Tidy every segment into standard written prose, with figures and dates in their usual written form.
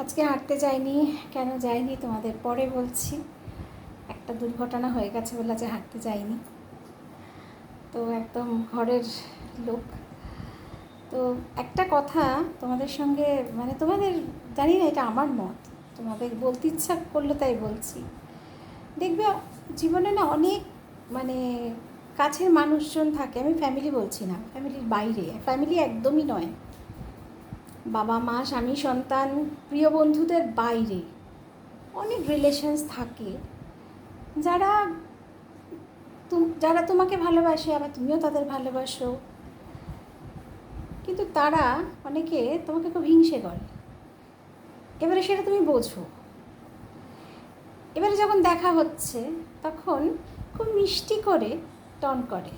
আজকে হাঁটতে যাইনি। কেন যাইনি তোমাদের পরে বলছি। একটা দুর্ঘটনা হয়ে গেছে বলে যে হাঁটতে যাইনি। তো একদম ঘরের লোক। তো একটা কথা তোমাদের সঙ্গে, মানে তোমাদের জানি না, এটা আমার মত, তোমাদের বলতে ইচ্ছা করলো তাই বলছি। দেখবে জীবনে না অনেক মানে কাছের মানুষজন থাকে। আমি ফ্যামিলি বলছি না, ফ্যামিলির বাইরে, ফ্যামিলি একদমই নয়, বাবা মা স্বামী সন্তান প্রিয় বন্ধুদের বাইরে অনেক রিলেশনস থাকে যারা যারা তোমাকে ভালোবাসে, আবার তুমিও তাদের ভালোবাসো, কিন্তু তারা অনেকে তোমাকে খুব হিংসে করে। এবারে সেটা তুমি বোঝো। এবারে যখন দেখা হচ্ছে তখন খুব মিষ্টি করে টন করে,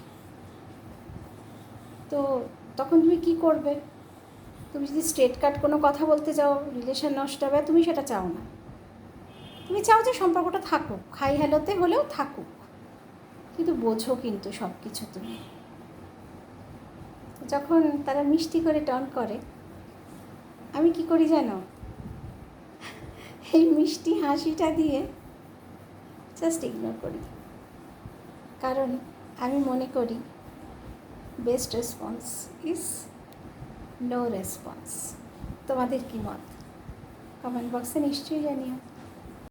তো তখন তুমি কি করবে? তুমি যদি স্ট্রেট কাট কোনো কথা বলতে যাও, রিলেশন নষ্ট হবে, তুমি সেটা চাও না। তুমি চাও যে সম্পর্কটা থাকুক, হাই হ্যালোতে হলেও থাকুক, কিন্তু বোঝো কিন্তু সব কিছু তুমি। যখন তারা মিষ্টি করে টন করে, আমি কি করি জানো? এই মিষ্টি হাসিটা দিয়ে জাস্ট ইগনোর করি। কারণ আমি মনে করি best response is no response. তোমাদের কি মত? কমেন্ট বক্সে নিশ্চয়ই জানিও।